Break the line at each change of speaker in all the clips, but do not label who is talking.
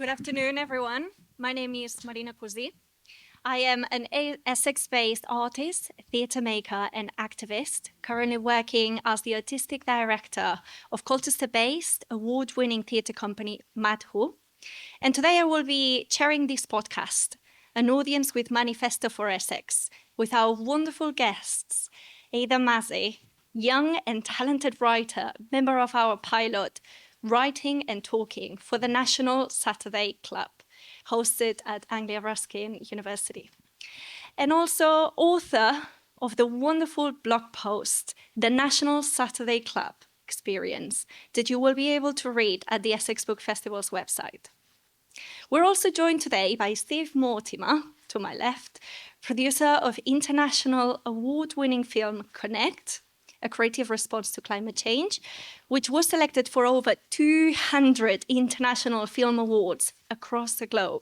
Good afternoon, everyone. My name is Marina Cusí. I am an Essex-based artist, theatre maker, and activist, currently working as the artistic director of Colchester-based award-winning theatre company Madhu. And today I will be chairing this podcast, an audience with Manifesto for Essex, with our wonderful guests, Ada Mazi, young and talented writer, member of our pilot, Writing and Talking for the National Saturday Club, hosted at Anglia Ruskin University. And also author of the wonderful blog post, The National Saturday Club Experience, that you will be able to read at the Essex Book Festival's website. We're also joined today by Steve Mortimer, to my left, producer of international award-winning film Connect, a creative response to climate change, which was selected for over 200 international film awards across the globe.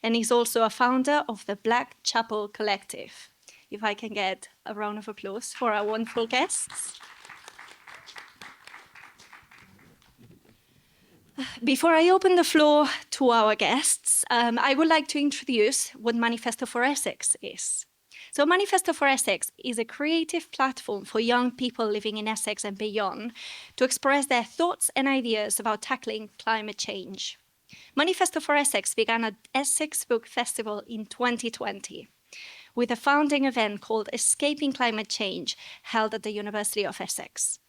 And he's also a founder of the Black Chapel Collective. If I can get a round of applause for our wonderful guests. Before I open the floor to our guests, I would like to introduce what Manifesto for Essex is. So Manifesto for Essex is a creative platform for young people living in Essex and beyond to express their thoughts and ideas about tackling climate change. Manifesto for Essex began at Essex Book Festival in 2020 with a founding event called Escaping Climate Change held at the University of Essex.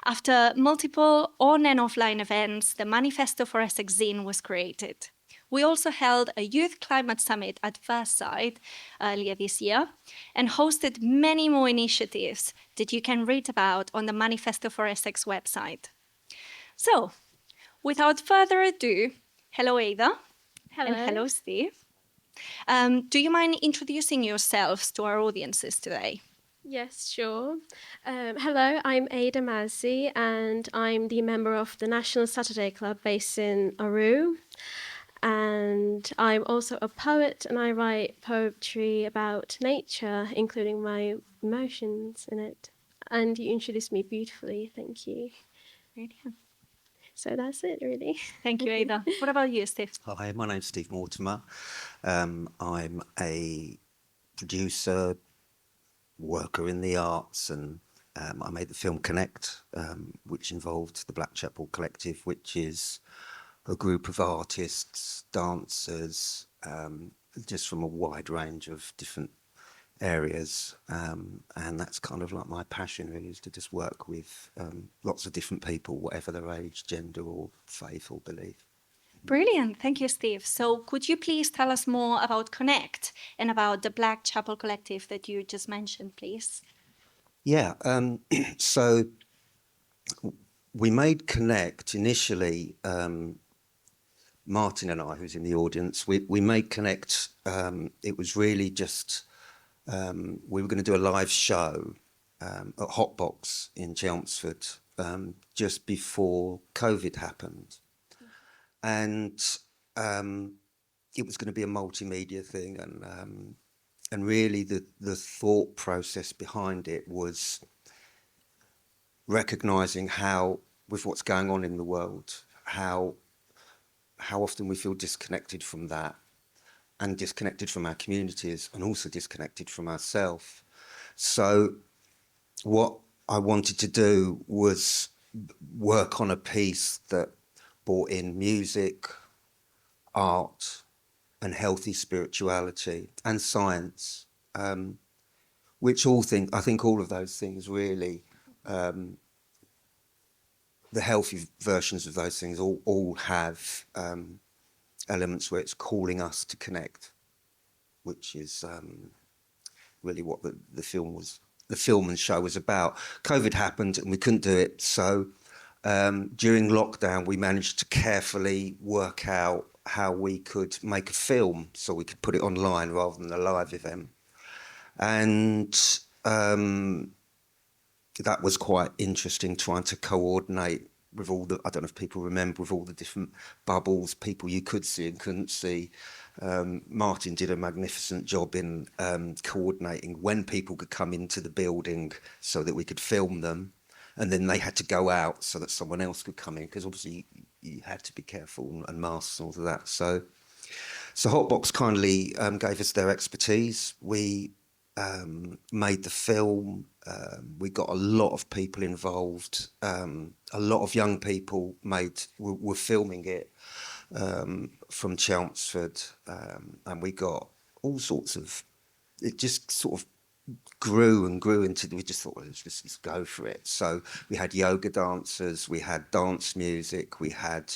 After multiple on and offline events, the Manifesto for Essex zine was created. We also held a youth climate summit at First Sight earlier this year and hosted many more initiatives that you can read about on the Manifesto for Essex website. So, without further ado, hello Ada.
Hello.
And hello Steve. Do you mind introducing yourselves to our audiences today?
Yes, sure. Hello, I'm Ada Mazi, and I'm the member of the National Saturday Club based in Aru. And I'm also a poet, and I write poetry about nature, including my emotions in it. And you introduced me beautifully, thank you.
Brilliant.
So that's it, really.
Thank you, Ada. What about you, Steve?
Hi, my name's Steve Mortimer. I'm a producer, worker in the arts, and I made the film Connect, which involved the Black Chapel Collective, which is a group of artists, dancers, just from a wide range of different areas, and that's kind of like my passion really, is to just work with lots of different people, whatever their age, gender or faith or belief.
Brilliant. Thank you, Steve. So could you please tell us more about Connect and about the Black Chapel Collective that you just mentioned, please?
Yeah, so we made Connect initially, Martin and I, who's in the audience, we made Connect, it was really just, we were going to do a live show at Hotbox in Chelmsford just before COVID happened. And it was going to be a multimedia thing, and really the thought process behind it was recognising how, with what's going on in the world, how often we feel disconnected from that, and disconnected from our communities, and also disconnected from ourselves. So what I wanted to do was work on a piece that brought in music, art, and healthy spirituality and science, which I think all of those things really, the healthy versions of those things all have elements where it's calling us to connect, which is really what the film and show was about. COVID happened and we couldn't do it, so during lockdown we managed to carefully work out how we could make a film so we could put it online rather than a live event. And that was quite interesting, trying to coordinate with all the, I don't know if people remember, with all the different bubbles, people you could see and couldn't see. Martin did a magnificent job in coordinating when people could come into the building so that we could film them, and then they had to go out so that someone else could come in, because obviously you had to be careful, and masks and all of that. So Hotbox kindly gave us their expertise. We made the film. We got a lot of people involved. A lot of young people were filming it from Chelmsford, and we got all sorts of. It just sort of grew and grew into. We just thought, well, let's go for it. So we had yoga dancers, we had dance music, we had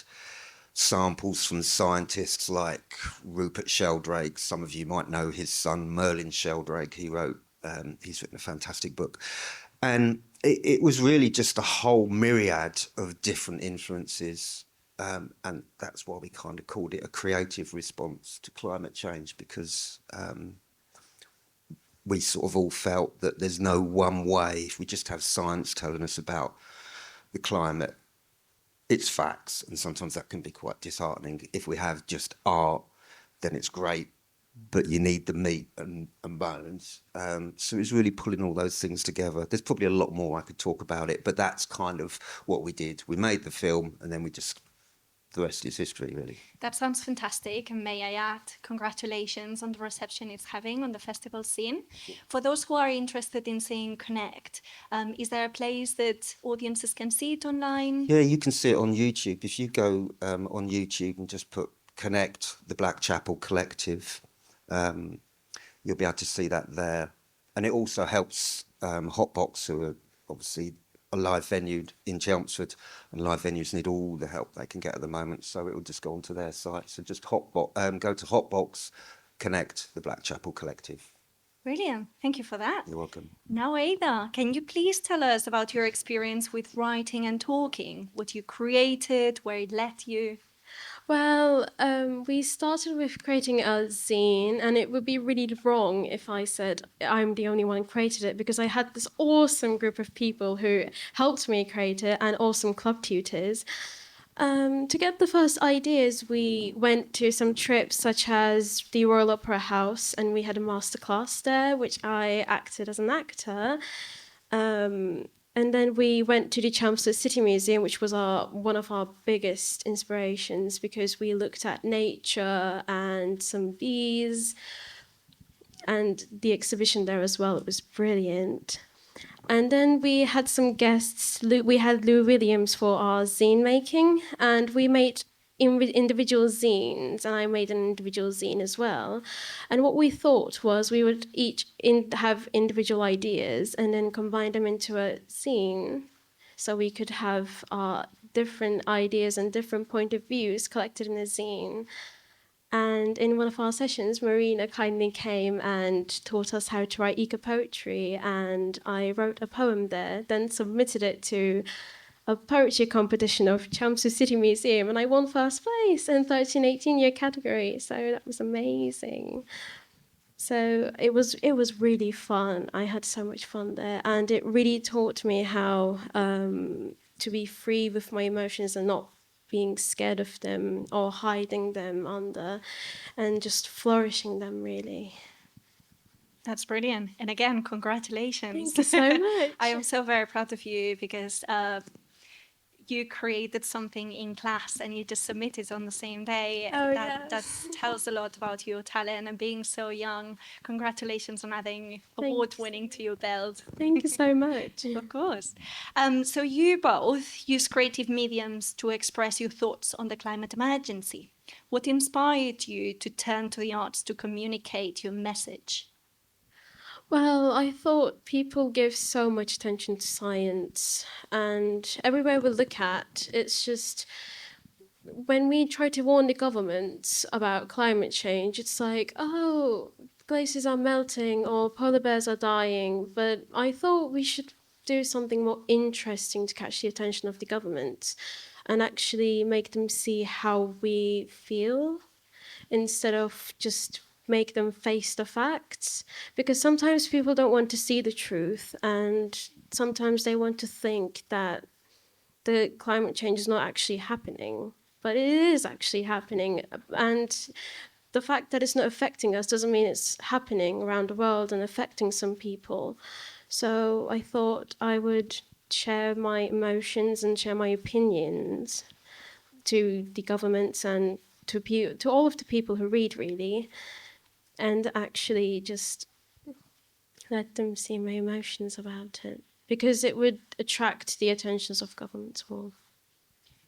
samples from scientists like Rupert Sheldrake. Some of you might know his son Merlin Sheldrake. He's written a fantastic book, and it was really just a whole myriad of different influences, and that's why we kind of called it a creative response to climate change, because we sort of all felt that there's no one way. If we just have science telling us about the climate, it's facts, and sometimes that can be quite disheartening. If we have just art, then it's great, but you need the meat and bones. So it's really pulling all those things together. There's probably a lot more I could talk about it, but that's kind of what we did. We made the film, and then the rest is history, really.
That sounds fantastic, and may I add, congratulations on the reception it's having on the festival scene. For those who are interested in seeing Connect, is there a place that audiences can see it online?
Yeah, you can see it on YouTube. If you go on YouTube and just put Connect, the Blackchapel Collective, you'll be able to see that there. And it also helps Hotbox, who are obviously a live venue in Chelmsford, and live venues need all the help they can get at the moment, so it will just go onto their site. So just go to Hotbox, Connect, the Blackchapel Collective.
Brilliant. Thank you for that.
You're welcome.
Now, Ada, can you please tell us about your experience with writing and talking, what you created, where it led you?
Well, we started with creating a zine, and it would be really wrong if I said I'm the only one who created it, because I had this awesome group of people who helped me create it, and awesome club tutors. To get the first ideas, we went to some trips such as the Royal Opera House, and we had a masterclass there, which I acted as an actor. And then we went to the Chelmsford City Museum, which was one of our biggest inspirations, because we looked at nature and some bees, and the exhibition there as well. It was brilliant. And then we had some guests. We had Lou Williams for our zine making, and we made individual zines, and I made an individual zine as well. And what we thought was we would each have individual ideas and then combine them into a zine, so we could have our different ideas and different point of views collected in a zine. And in one of our sessions, Marina kindly came and taught us how to write eco-poetry, and I wrote a poem there, then submitted it to a poetry competition of Chelmsford City Museum, and I won first place in 13-18-year category, so that was amazing. So it was really fun. I had so much fun there, and it really taught me how to be free with my emotions and not being scared of them or hiding them under, and just flourishing them, really.
That's brilliant. And again, congratulations.
Thank you so much.
I am so very proud of you, because you created something in class and you just submitted on the same day.
Oh,
That tells a lot about your talent and being so young. Congratulations on adding award-winning to your belt.
Thank you so much.
Of course. So you both use creative mediums to express your thoughts on the climate emergency. What inspired you to turn to the arts to communicate your message?
Well, I thought people give so much attention to science, and everywhere we look at, it's just when we try to warn the government about climate change, it's like, oh, glaciers are melting or polar bears are dying. But I thought we should do something more interesting to catch the attention of the government and actually make them see how we feel, instead of just make them face the facts, because sometimes people don't want to see the truth, and sometimes they want to think that the climate change is not actually happening, but it is actually happening. And the fact that it's not affecting us doesn't mean it's happening around the world and affecting some people. So I thought I would share my emotions and share my opinions to the governments and to all of the people who read, really, and actually just let them see my emotions about it, because it would attract the attentions of governments more.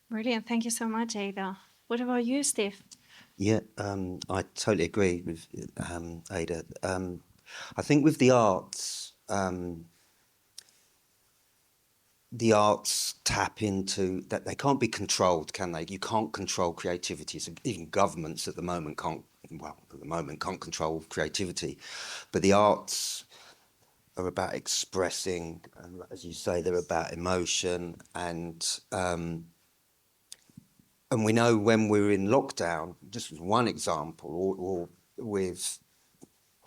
Brilliant. Thank you so much, Ada. What about you, Steve?
Yeah, I totally agree with Ada. I think with the arts tap into that. They can't be controlled, can they? You can't control creativity. So even governments at the moment can't control creativity, but the arts are about expressing, and as you say, they're about emotion, and we know when we're in lockdown, just as one example, or with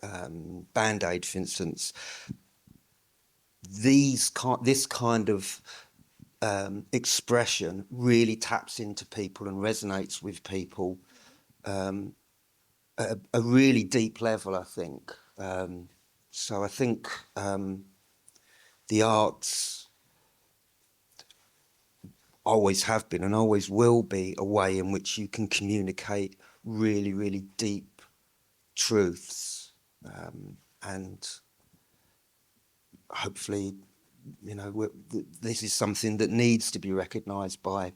Band-Aid, for instance, this kind of expression really taps into people and resonates with people at a really deep level, I think. So I think the arts always have been and always will be a way in which you can communicate really, really deep truths, and hopefully, this is something that needs to be recognised by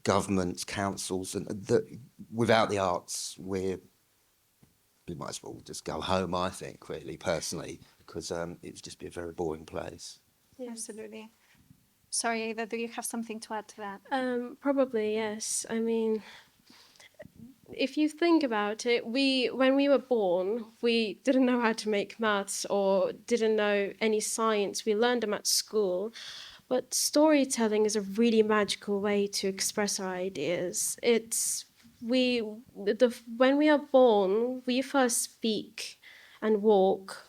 governments, councils, and that without the arts, we might as well just go home. I think, really, personally, because it would just be a very boring place.
Yes.
Absolutely. Sorry, Ada, do you have something to add to that?
Probably, yes. I mean, if you think about it, when we were born, we didn't know how to make maths or didn't know any science. We learned them at school. But storytelling is a really magical way to express our ideas. When we are born, we first speak and walk.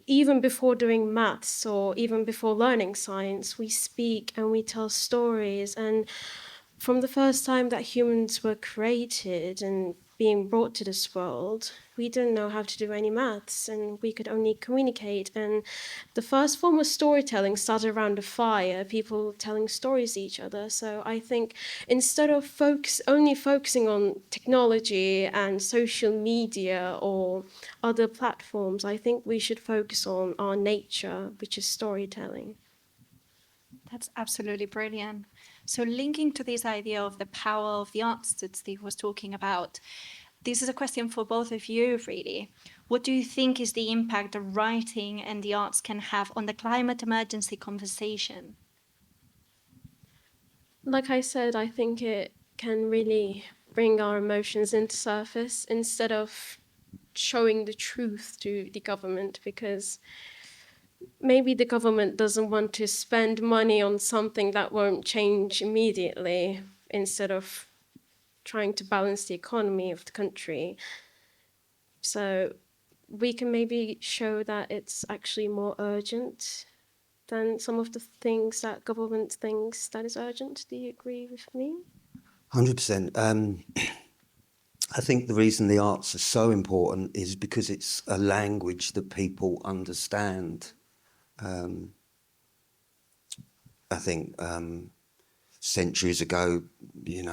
Even before doing maths or even before learning science, we speak and we tell stories. And from the first time that humans were created and being brought to this world, we didn't know how to do any maths and we could only communicate. And the first form of storytelling started around a fire, people telling stories to each other. So I think instead of only focusing on technology and social media or other platforms, I think we should focus on our nature, which is storytelling.
That's absolutely brilliant. So, linking to this idea of the power of the arts that Steve was talking about, this is a question for both of you, really. What do you think is the impact that writing and the arts can have on the climate emergency conversation?
Like I said, I think it can really bring our emotions into surface instead of showing the truth to the government, because maybe the government doesn't want to spend money on something that won't change immediately instead of trying to balance the economy of the country. So we can maybe show that it's actually more urgent than some of the things that government thinks that is urgent. Do you agree with me?
100%. I think the reason the arts are so important is because it's a language that people understand. I think centuries ago,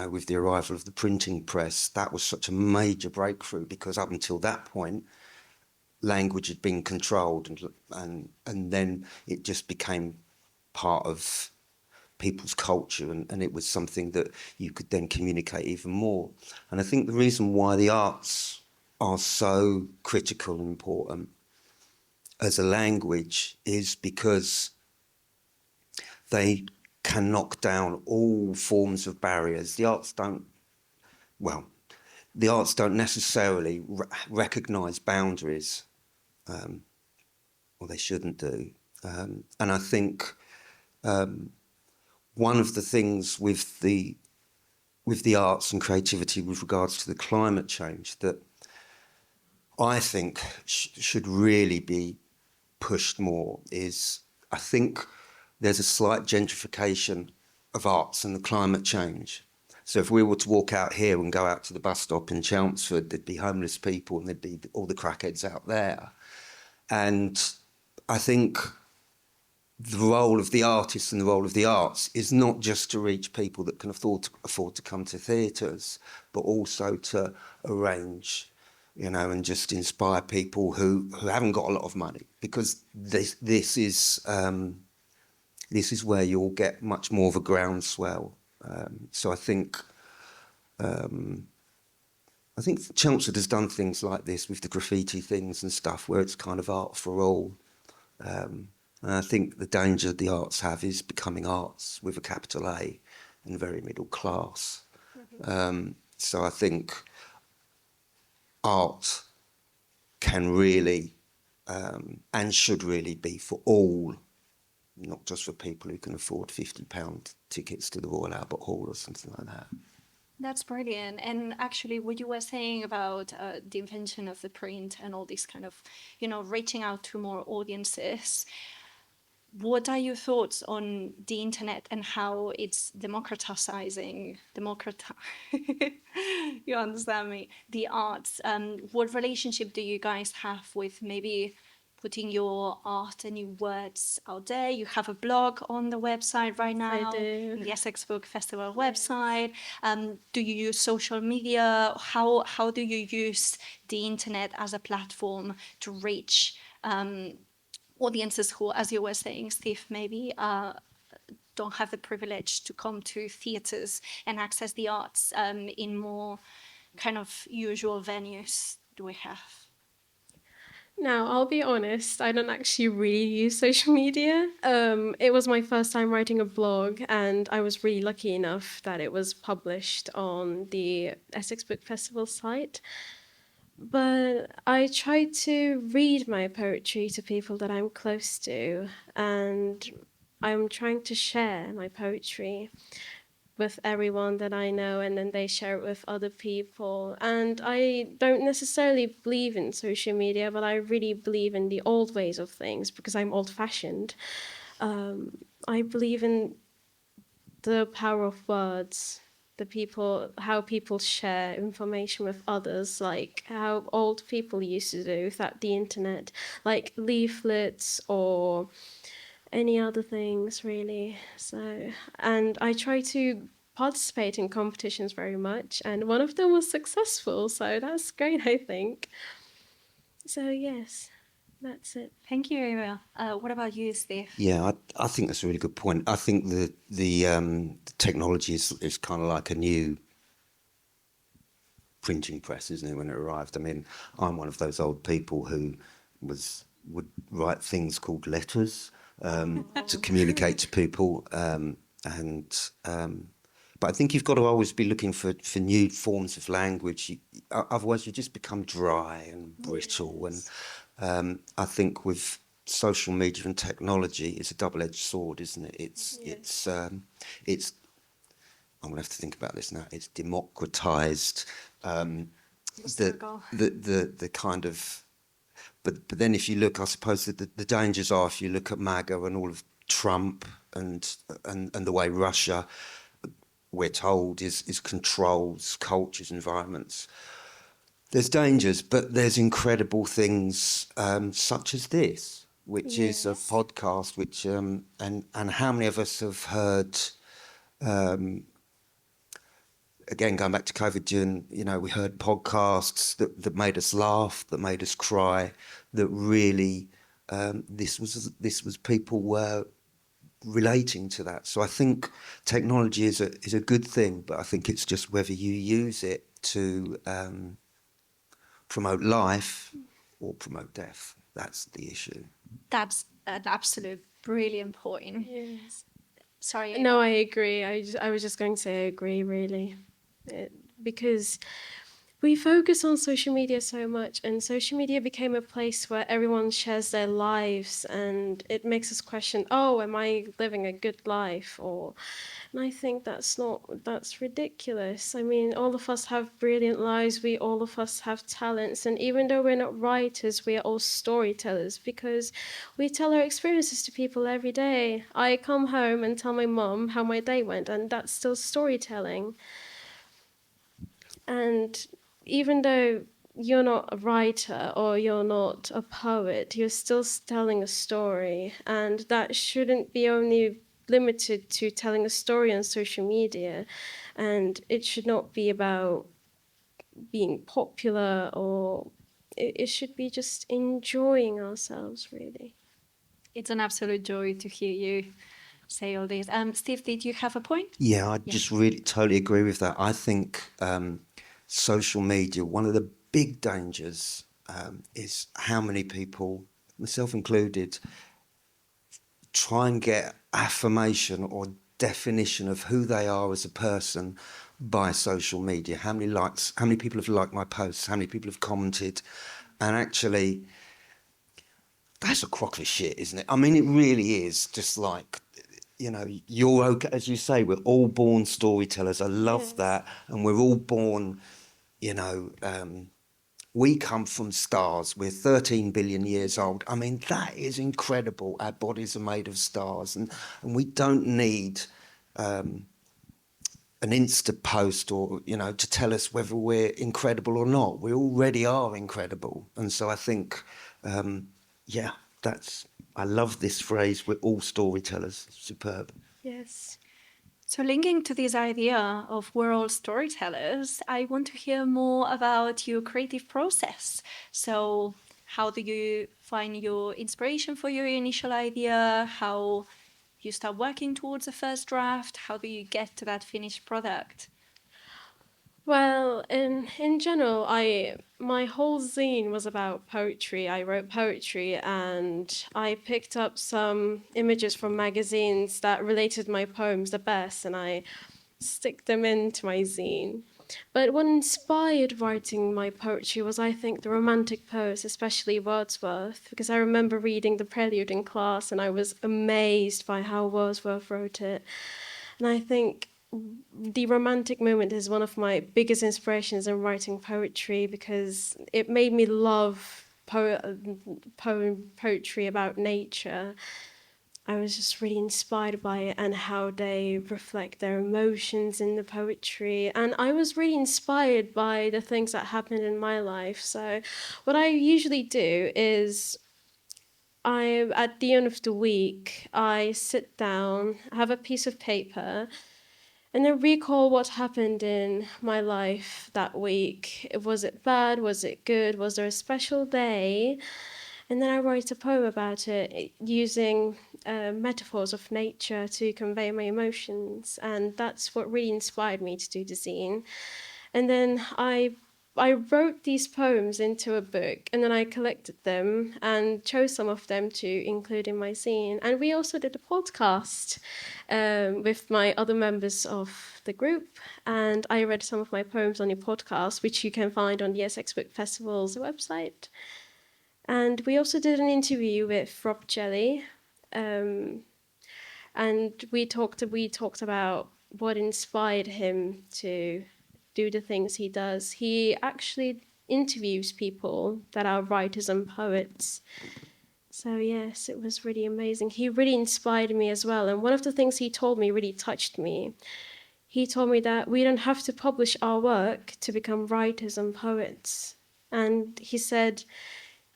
with the arrival of the printing press, that was such a major breakthrough, because up until that point, language had been controlled, and then it just became part of people's culture, and it was something that you could then communicate even more. And I think the reason why the arts are so critical and important as a language is because they can knock down all forms of barriers. The arts don't necessarily recognise boundaries, or they shouldn't do. And I think one of the things with the arts and creativity with regards to the climate change that I think should really be pushed more is, I think there's a slight gentrification of arts and the climate change. So if we were to walk out here and go out to the bus stop in Chelmsford, there'd be homeless people and there'd be all the crackheads out there. And I think the role of the artist and the role of the arts is not just to reach people that can afford to come to theatres, but also to arrange, you know, and just inspire people who haven't got a lot of money, because this is where you'll get much more of a groundswell. So I think Chelmsford has done things like this with the graffiti things and stuff, where it's kind of art for all. And I think the danger the arts have is becoming arts with a capital A and very middle class. So I think art can really and should really be for all, not just for people who can afford £50 tickets to the Royal Albert Hall or something like that.
That's brilliant. And actually, what you were saying about the invention of the print and all this kind of, you know, reaching out to more audiences, what are your thoughts on the internet and how it's democratizing, you understand me, the arts? What relationship do you guys have with maybe putting your art and your words out there? You have a blog on the website right now,
I do.
the Essex Book Festival website. Do you use social media? How do you use the internet as a platform to reach audiences who, as you were saying, Steve, maybe don't have the privilege to come to theatres and access the arts in more kind of usual venues do we have?
Now, I'll be honest, I don't actually really use social media. It was my first time writing a blog, and I was really lucky enough that it was published on the Essex Book Festival site. But I try to read my poetry to people that I'm close to, and I'm trying to share my poetry with everyone that I know, and then they share it with other people. And I don't necessarily believe in social media, but I really believe in the old ways of things because I'm old-fashioned. I believe in the power of words, how people share information with others, like how old people used to do without the internet, like leaflets or any other things, really. So, and I try to participate in competitions very much, and one of them was successful, so that's great, I think. So yes, that's it.
Thank you, Eva. What about you, Steve?
Yeah, I think that's a really good point. I think the technology is kind of like a new printing press, isn't it, when it arrived? I mean, I'm one of those old people who would write things called letters to communicate to people, but I think you've got to always be looking for new forms of language. Otherwise, you just become dry and brittle. And I think with social media and technology, it's a double-edged sword, isn't it? It's I'm gonna have to think about this now. It's democratized the kind of, but then if you look, I suppose the dangers are, if you look at MAGA and all of Trump and the way Russia, we're told, is controls cultures, environments. There's dangers, but there's incredible things such as this, which is a podcast. Which and how many of us have heard? Again, going back to COVID, we heard podcasts that made us laugh, that made us cry, that really this was people were relating to that. So I think technology is a good thing, but I think it's just whether you use it to promote life or promote death. That's the issue.
That's an absolute brilliant point.
Yes.
Sorry, Eva.
No, I agree. I was just going to say I agree, really. Because we focus on social media so much, and social media became a place where everyone shares their lives, and it makes us question, oh, am I living a good life? And I think that's ridiculous. I mean, all of us have brilliant lives. All of us have talents. And even though we're not writers, we are all storytellers because we tell our experiences to people every day. I come home and tell my mum how my day went, and that's still storytelling. And even though you're not a writer or you're not a poet, you're still telling a story, and that shouldn't be only limited to telling a story on social media, and it should not be about being popular, or it should be just enjoying ourselves, really.
It's an absolute joy to hear you say all this. Steve, did you have a point?
Yeah, I just really totally agree with that. I think social media, one of the big dangers is how many people, myself included, try and get affirmation or definition of who they are as a person by social media. How many likes, how many people have liked my posts, how many people have commented, and actually that's a crock of shit, isn't it? I mean, it really is. Just like, you know, you're okay, as you say, we're all born storytellers. I love
Yes.
that, and we're all born, you know, we come from stars. We're 13 billion years old. I mean, that is incredible. Our bodies are made of stars, and we don't need an Insta post or, you know, to tell us whether we're incredible or not. We already are incredible. And so I think, yeah, I love this phrase, we're all storytellers. Superb.
Yes.
So, linking to this idea of we're all storytellers, I want to hear more about your creative process. So, how do you find your inspiration for your initial idea? How you start working towards a first draft? How do you get to that finished product?
Well, in general, my whole zine was about poetry. I wrote poetry, and I picked up some images from magazines that related my poems the best, and I stick them into my zine. But what inspired writing my poetry was, I think, the romantic poets, especially Wordsworth, because I remember reading the Prelude in class, and I was amazed by how Wordsworth wrote it. And I think the romantic moment is one of my biggest inspirations in writing poetry, because it made me love poetry about nature. I was just really inspired by it and how they reflect their emotions in the poetry. And I was really inspired by the things that happened in my life. So what I usually do is at the end of the week, I sit down, have a piece of paper, and then recall what happened in my life that week. Was it bad? Was it good? Was there a special day? And then I write a poem about it using metaphors of nature to convey my emotions. And that's what really inspired me to do the zine. And then I wrote these poems into a book, and then I collected them and chose some of them to include in my zine. And we also did a podcast with my other members of the group, and I read some of my poems on your podcast, which you can find on the Essex Book Festival's website. And we also did an interview with Rob Jelly, and we talked about what inspired him to do the things he does. He actually interviews people that are writers and poets. So yes, it was really amazing. He really inspired me as well. And one of the things he told me really touched me. He told me that we don't have to publish our work to become writers and poets. And he said,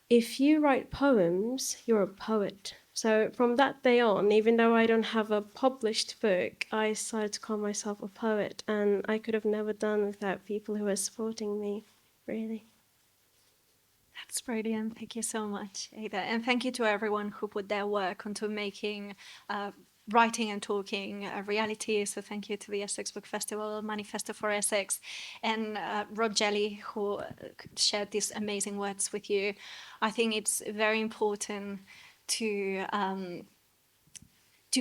if you write poems, you're a poet. So from that day on, even though I don't have a published book, I started to call myself a poet, and I could have never done without people who were supporting me, really.
That's brilliant. Thank you so much, Ada. And thank you to everyone who put their work onto making writing and talking a reality. So thank you to the Essex Book Festival, Manifesto for Essex, and Rob Jelly, who shared these amazing words with you. I think it's very important to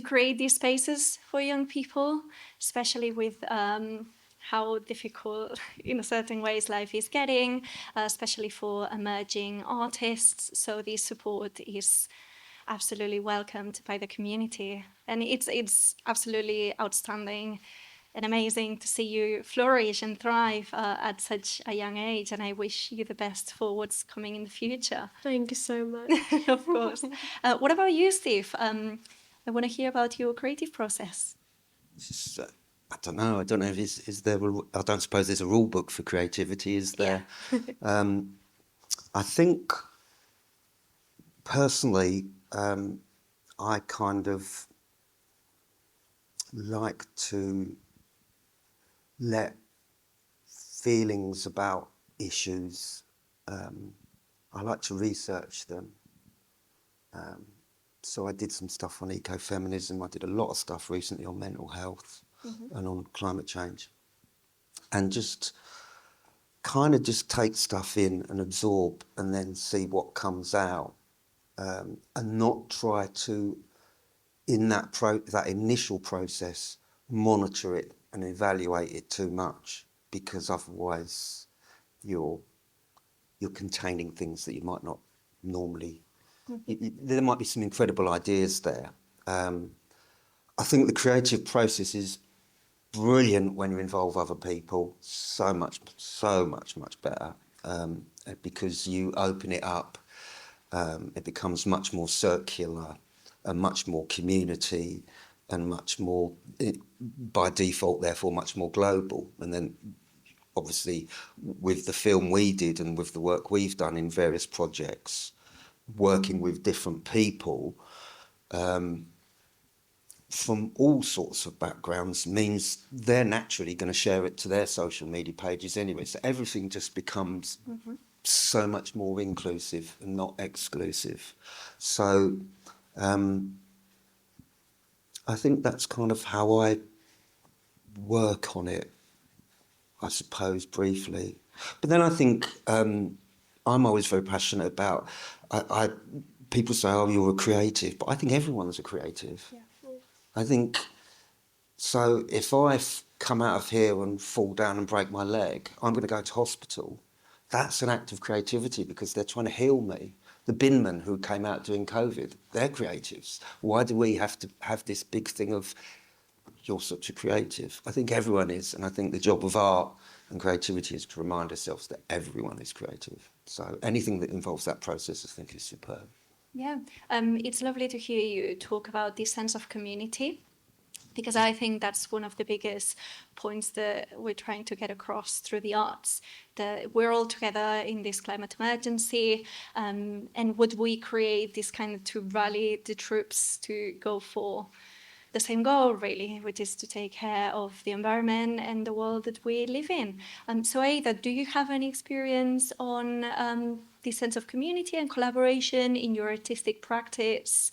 create these spaces for young people, especially with how difficult, in certain ways, life is getting, especially for emerging artists. So this support is absolutely welcomed by the community, and it's absolutely outstanding and amazing to see you flourish and thrive at such a young age. And I wish you the best for what's coming in the future.
Thank you so much.
Of course. What about you, Steve? I want to hear about your creative process.
So, I don't know. I don't know if is there. I don't suppose there's a rule book for creativity, is there?
Yeah.
I think personally, I kind of like to let feelings about issues. I like to research them. So I did some stuff on ecofeminism. I did a lot of stuff recently on mental health and on climate change, and just kind of just take stuff in and absorb, and then see what comes out, and not try to, in that initial process, monitor it and evaluate it too much, because otherwise you're containing things that you might not normally. There might be some incredible ideas there. I think the creative process is brilliant when you involve other people. So much better, because you open it up. It becomes much more circular, and much more community, and much more, by default, therefore, much more global. And then, obviously, with the film we did and with the work we've done in various projects, working with different people from all sorts of backgrounds means they're naturally going to share it to their social media pages anyway. So everything just becomes so much more inclusive and not exclusive. So I think that's kind of how I work on it, I suppose, briefly. But then I think I'm always very passionate about, people say, oh, you're a creative, but I think everyone's a creative.
Yeah.
I think, so if I come out of here and fall down and break my leg, I'm going to go to hospital. That's an act of creativity, because they're trying to heal me. The binmen who came out during COVID, they're creatives. Why do we have to have this big thing of, you're such a creative? I think everyone is, and I think the job of art and creativity is to remind ourselves that everyone is creative. So anything that involves that process, I think, is superb.
Yeah, it's lovely to hear you talk about this sense of community, because I think that's one of the biggest points that we're trying to get across through the arts, that we're all together in this climate emergency, and would we create this kind of to rally the troops to go for the same goal, really, which is to take care of the environment and the world that we live in. So Ada, do you have any experience on this sense of community and collaboration in your artistic practice?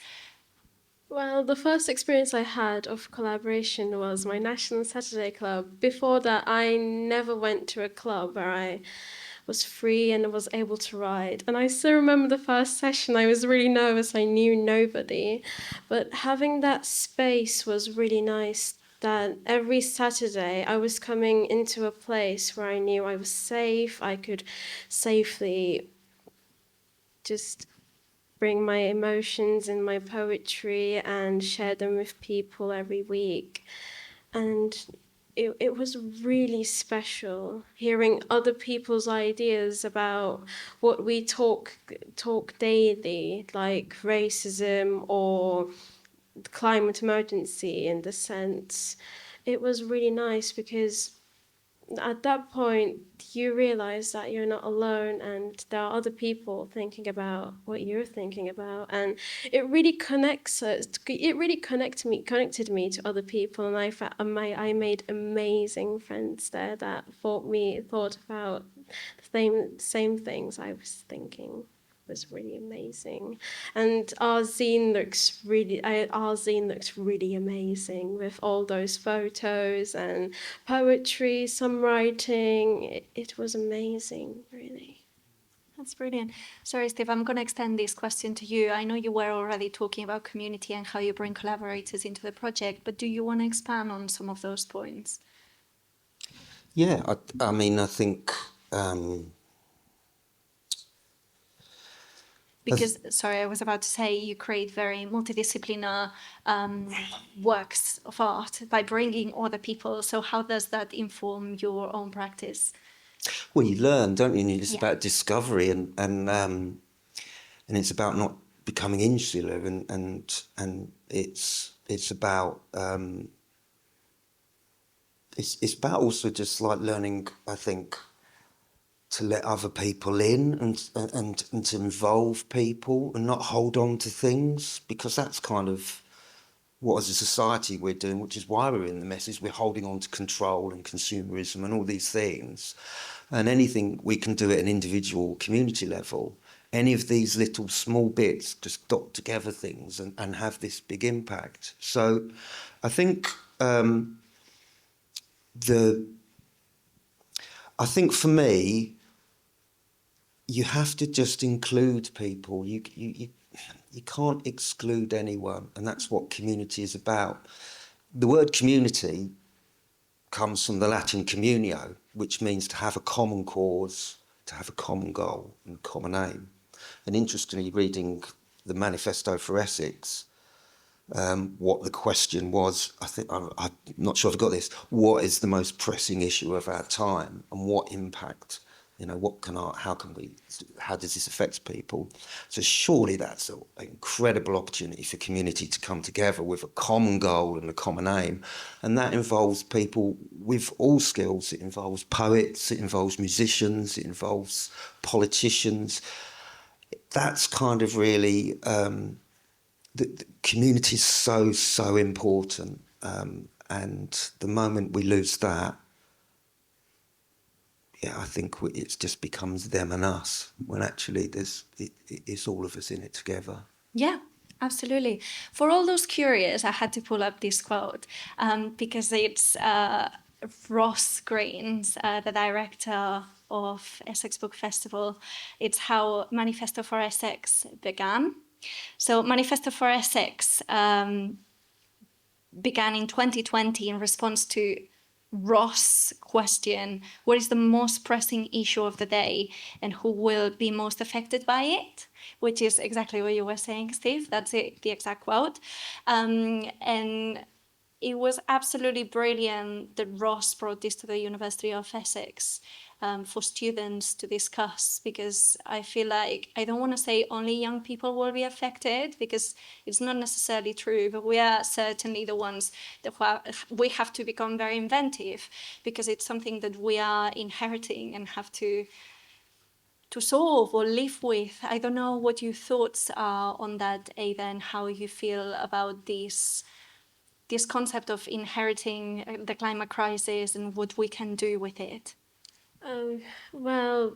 Well, the first experience I had of collaboration was my National Saturday Club. Before that, I never went to a club where I was free and was able to write. And I still remember the first session, I was really nervous, I knew nobody. But having that space was really nice, that every Saturday I was coming into a place where I knew I was safe, I could safely just bring my emotions and my poetry and share them with people every week. And it was really special hearing other people's ideas about what we talk daily, like racism or the climate emergency in the sense. It was really nice because at that point you realize that you're not alone and there are other people thinking about what you're thinking about, and it really connected me to other people, and I made amazing friends there that thought about the same things I was thinking. Was really amazing, and our zine looks really amazing with all those photos and poetry, some writing. It was amazing, really.
That's brilliant. Sorry, Steve, I'm going to extend this question to you. I know you were already talking about community and how you bring collaborators into the project, but do you want to expand on some of those points?
Yeah, I mean, I think.
Because, sorry, I was about to say you create very multidisciplinary works of art by bringing other people. So how does that inform your own practice?
Well, you learn, don't you? And it's
Yeah.
about discovery, and it's about not becoming insular, and it's about it's about also just like learning, I think, to let other people in and to involve people and not hold on to things, because that's kind of what as a society we're doing, which is why we're in the mess, we're holding on to control and consumerism and all these things. And anything we can do at an individual community level, any of these little small bits just dot together things and have this big impact. So I think I think for me, you have to just include people. You can't exclude anyone, and that's what community is about. The word community comes from the Latin communio, which means to have a common cause, to have a common goal and common aim. And interestingly, reading the Manifesto for Essex, what the question was, I'm not sure if I got this, what is the most pressing issue of our time and what impact, how does this affect people? So surely that's an incredible opportunity for community to come together with a common goal and a common aim. And that involves people with all skills. It involves poets, it involves musicians, it involves politicians. That's kind of really, the community is so important, and the moment we lose that, I think it just becomes them and us, when actually it's all of us in it together.
Yeah, absolutely. For all those curious, I had to pull up this quote because it's Ros Green, the director of Essex Book Festival. It's how Manifesto for Essex began. So Manifesto for Essex began in 2020 in response to Ross' question, what is the most pressing issue of the day and who will be most affected by it? Which is exactly what you were saying, Steve. That's it, the exact quote. And it was absolutely brilliant that Ross brought this to the University of Essex for students to discuss, because I feel like, I don't want to say only young people will be affected, because it's not necessarily true, but we are certainly the ones that we have to become very inventive, because it's something that we are inheriting and have to solve or live with. I don't know what your thoughts are on that, Ada, and how you feel about this concept of inheriting the climate crisis and what we can do with it.
Well,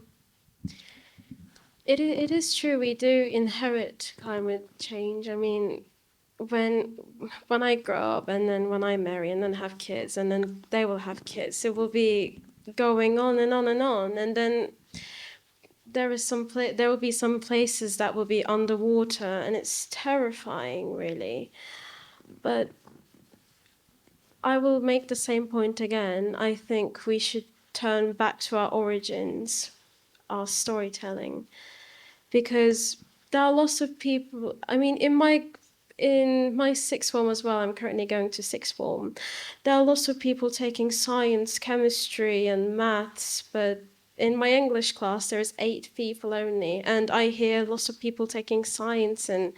it is true, we do inherit climate change. I mean, when I grow up and then when I marry and then have kids and then they will have kids, it will be going on and on and on. And then there will be some places that will be underwater, and it's terrifying, really. But I will make the same point again. I think we should turn back to our origins, our storytelling, because there are lots of people. I mean, in my sixth form as well, I'm currently going to sixth form, there are lots of people taking science, chemistry and maths, but in my English class there's 8 people only, and I hear lots of people taking science and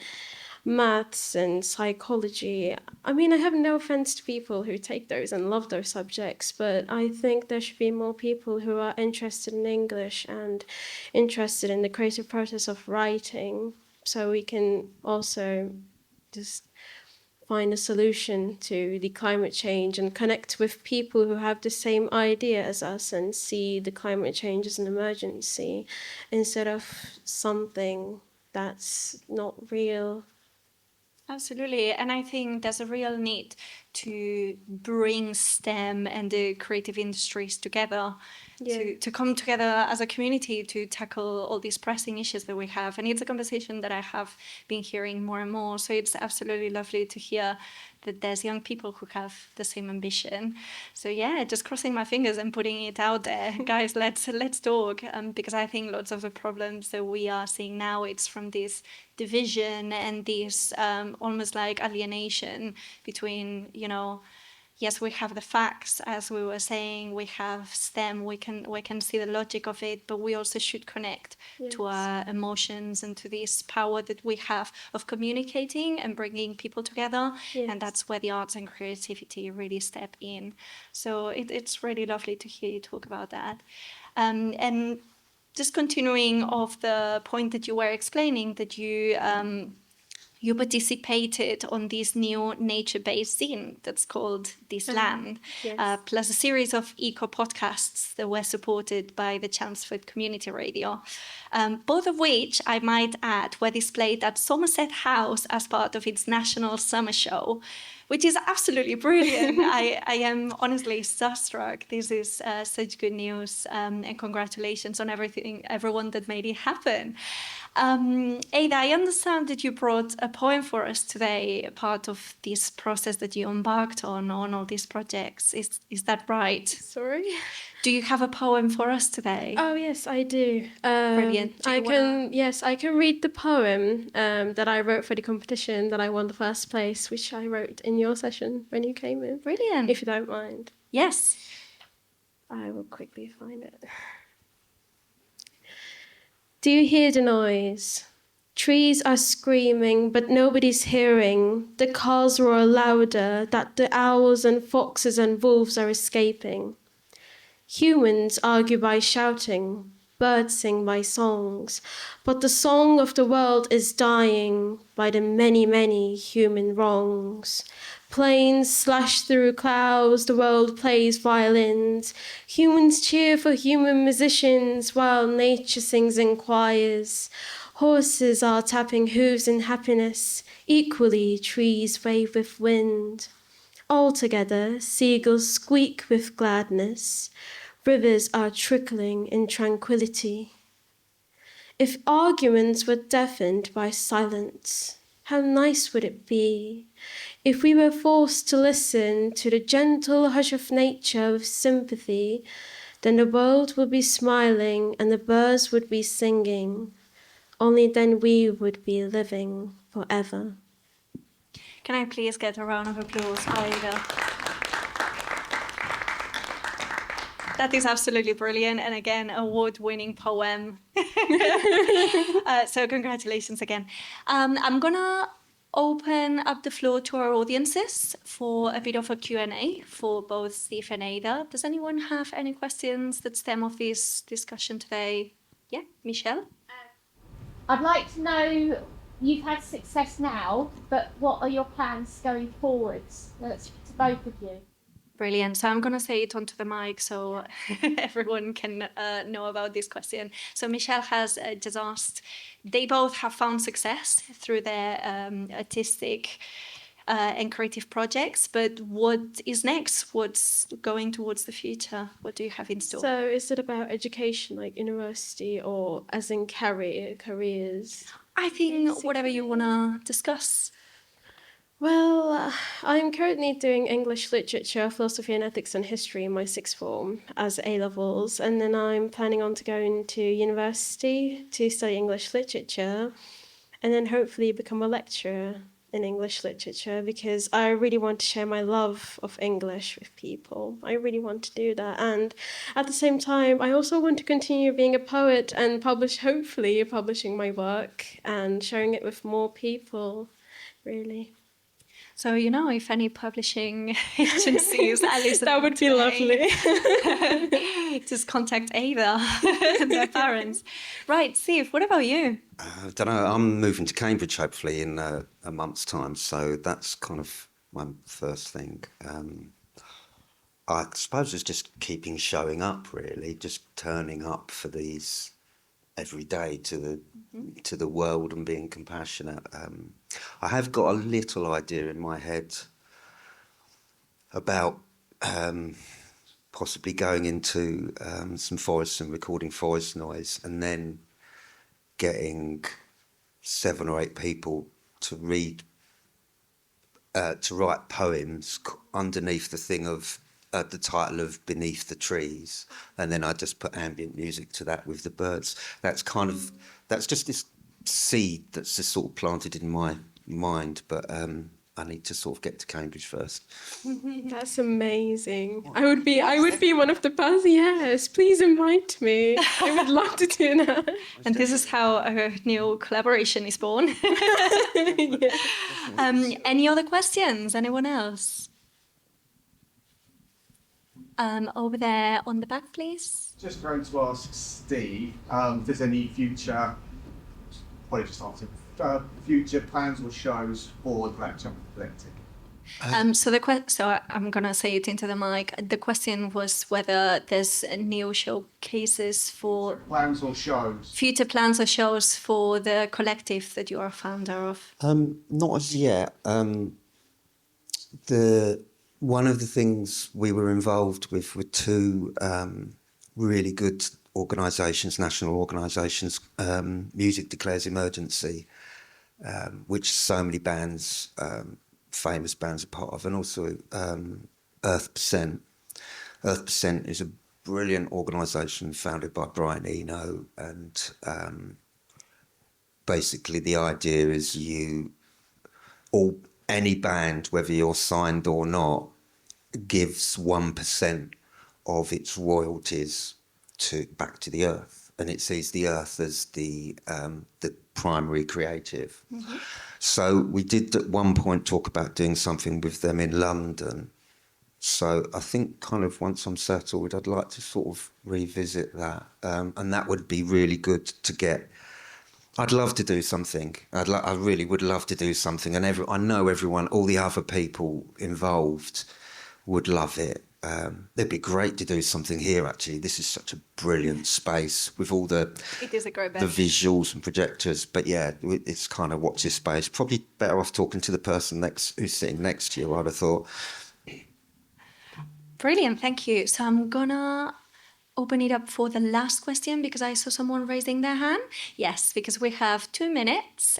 maths and psychology. I mean, I have no offense to people who take those and love those subjects, but I think there should be more people who are interested in English and interested in the creative process of writing, so we can also just find a solution to the climate change and connect with people who have the same idea as us and see the climate change as an emergency instead of something that's not real.
Absolutely. And I think there's a real need to bring STEM and the creative industries together, to come together as a community to tackle all these pressing issues that we have. And it's a conversation that I have been hearing more and more. So it's absolutely lovely to hear that there's young people who have the same ambition. So yeah, just crossing my fingers and putting it out there. Guys, let's talk, because I think lots of the problems that we are seeing now, it's from this division and this almost like alienation between, yes, we have the facts, as we were saying, we have STEM, we can see the logic of it, but we also should connect to our emotions and to this power that we have of communicating and bringing people together. And that's where the arts and creativity really step in. So it's really lovely to hear you talk about that. And just continuing off the point that you were explaining, that you participated on this new nature-based scene that's called This Land, plus a series of eco-podcasts that were supported by the Chelmsford Community Radio, both of which, I might add, were displayed at Somerset House as part of its national summer show, which is absolutely brilliant. I am honestly starstruck. This is such good news, and congratulations on everyone that made it happen. Ada, I understand that you brought a poem for us today, part of this process that you embarked on all these projects. Is that right?
Sorry?
Do you have a poem for us today?
Oh, yes, I do.
Brilliant.
I can read the poem that I wrote for the competition that I won the first place, which I wrote in your session when you came in.
Brilliant.
If you don't mind.
Yes.
I will quickly find it. Do you hear the noise? Trees are screaming, but nobody's hearing. The cars roar louder, that the owls and foxes and wolves are escaping. Humans argue by shouting, birds sing by songs, but the song of the world is dying by the many, many human wrongs. Planes slash through clouds, the world plays violins. Humans cheer for human musicians while nature sings in choirs. Horses are tapping hooves in happiness, equally trees wave with wind. All together, seagulls squeak with gladness. Rivers are trickling in tranquility. If arguments were deafened by silence, how nice would it be if we were forced to listen to the gentle hush of nature with sympathy? Then the world would be smiling and the birds would be singing. Only then we would be living forever.
Can I please get a round of applause for Ada? That is absolutely brilliant, and again, award-winning poem. So congratulations again. I'm gonna open up the floor to our audiences for a bit of a Q&A for both Steve and Ada. Does anyone have any questions that stem off this discussion today? Yeah, Michelle?
I'd like to know, you've had success now, but what are your plans going forwards? That's to both of you.
Brilliant. So I'm going to say it onto the mic so everyone can know about this question. So Michelle has just asked, they both have found success through their artistic and creative projects, but what is next? What's going towards the future? What do you have in store?
So is it about education, like university, or as in careers?
I think whatever you want to discuss.
Well, I'm currently doing English literature, philosophy and ethics and history in my sixth form as A-levels, and then I'm planning on to going to university to study English literature and then hopefully become a lecturer in English literature, because I really want to share my love of English with people. I really want to do that. And at the same time, I also want to continue being a poet and hopefully publishing my work and sharing it with more people, really.
So, you know, if any publishing agencies are listening,
that would be lovely.
Just contact Ada and their parents. Right, Steve, what about you?
I don't know. I'm moving to Cambridge hopefully in a month's time, so that's kind of my first thing. I suppose it's just keeping showing up, really, just turning up for these every day to the world and being compassionate. I have got a little idea in my head about possibly going into some forests and recording forest noise, and then getting 7 or 8 people to write poems underneath the thing of the title of Beneath the Trees, and then I just put ambient music to that with the birds. That's just this seed that's just sort of planted in my mind, but I need to sort of get to Cambridge first.
That's amazing. I would be one of the buzz. Yes, please invite me. I would love to do that.
And this is how a new collaboration is born.
Yeah.
Any other questions? Anyone else? Over there on the back, please.
Just going to ask Steve if there's any future, future plans or shows for the Black Jump Collective.
So I'm gonna say it into the mic. The question was whether there's new showcases for
Plans or shows?
future plans or shows for the collective that you are founder of.
Not as yet. One of the things we were involved with were two really good organisations, national organisations. Music Declares Emergency, which so many bands, famous bands, are part of, and also Earth Percent. Earth Percent is a brilliant organisation founded by Brian Eno, and basically the idea is any band, whether you're signed or not, gives 1% of its royalties back to the earth, and it sees the earth as the primary creative. Mm-hmm. So we did at one point talk about doing something with them in London. So I think kind of once I'm settled, I'd like to sort of revisit that, and that would be really good to get. I'd love to do something. I really would love to do something, and I know everyone, all the other people involved, would love it. It'd be great to do something here. Actually, this is such a brilliant space with all the visuals and projectors. But yeah, it's kind of watch this space. Probably better off talking to the person who's sitting next to you, I'd have thought.
Brilliant, thank you. So I'm gonna open it up for the last question because I saw someone raising their hand. Yes, because we have 2 minutes.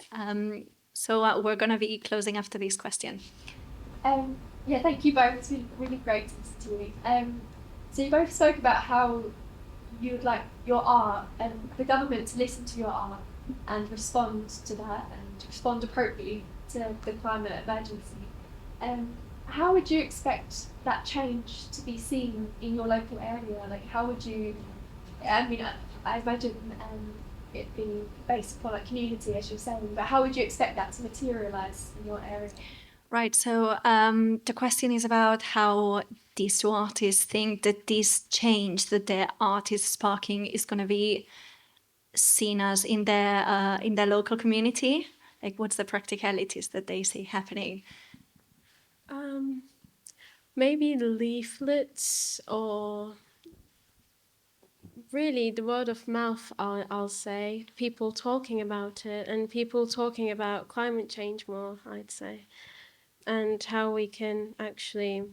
So we're gonna be closing after this question.
Yeah, thank you both. It's been really great to listen to you. So you both spoke about how you would like your art and the government to listen to your art and respond to that and respond appropriately to the climate emergency. How would you expect that change to be seen in your local area? Like, how would you? I mean, I imagine it being based upon a community, as you're saying, but how would you expect that to materialise in your area?
Right, so the question is about how these two artists think that this change that their art is sparking is going to be seen as in their local community. Like, what's the practicalities that they see happening?
Maybe leaflets, or really the word of mouth, I'll say. People talking about it and people talking about climate change more, I'd say. And how we can actually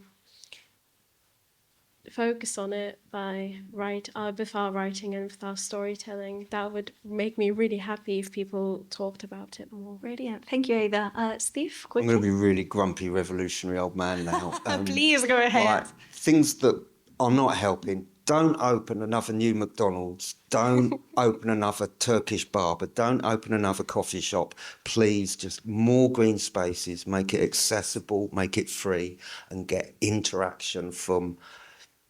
focus on it with our writing and with our storytelling. That would make me really happy if people talked about it more.
Brilliant. Thank you, Ada. Steve, quickly.
I'm going to be really grumpy, revolutionary old man now.
Please go ahead.
Right, things that are not helping. Don't open another new McDonald's. Don't open another Turkish barber. Don't open another coffee shop. Please, just more green spaces. Make it accessible, make it free, and get interaction from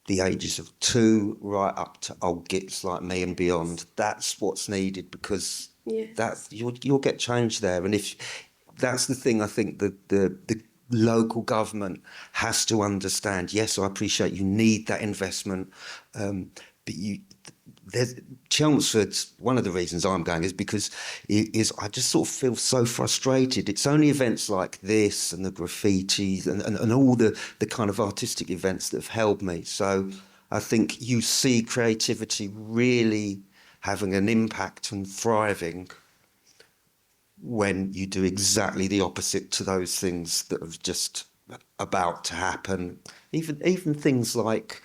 the ages of 2 right up to old gits like me and beyond. That's what's needed, because you'll get change there. And if that's the thing, I think the local government has to understand. Yes, I appreciate you need that investment, but Chelmsford's, one of the reasons I'm going is because I just sort of feel so frustrated. It's only events like this and the graffitis and all the kind of artistic events that have held me. So I think you see creativity really having an impact and thriving when you do exactly the opposite to those things that are just about to happen. Even things like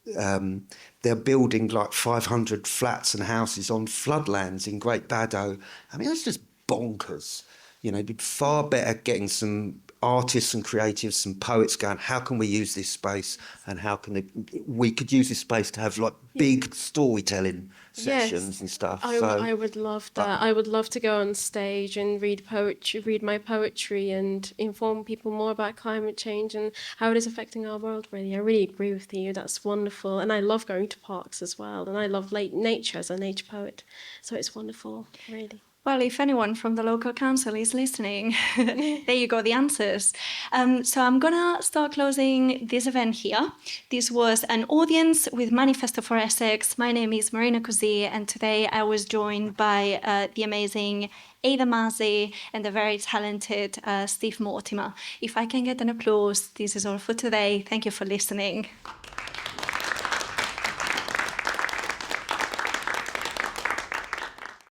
they're building like 500 flats and houses on floodlands in Great Baddow. I mean, that's just bonkers. You know, it'd be far better getting some artists and creatives and poets going, how can we use this space, and how can we could use this space to have like big storytelling sessions and stuff.
I would love that. I would love to go on stage and read my poetry, and inform people more about climate change and how it is affecting our world, really. I really agree with you. That's wonderful. And I love going to parks as well. And I love nature as a nature poet. So it's wonderful, really.
Well, if anyone from the local council is listening, there you go, the answers. So I'm going to start closing this event here. This was an audience with Manifesto for Essex. My name is Marina Cusí, and today I was joined by the amazing Ada Mazi and the very talented Steve Mortimer. If I can get an applause, this is all for today. Thank you for listening.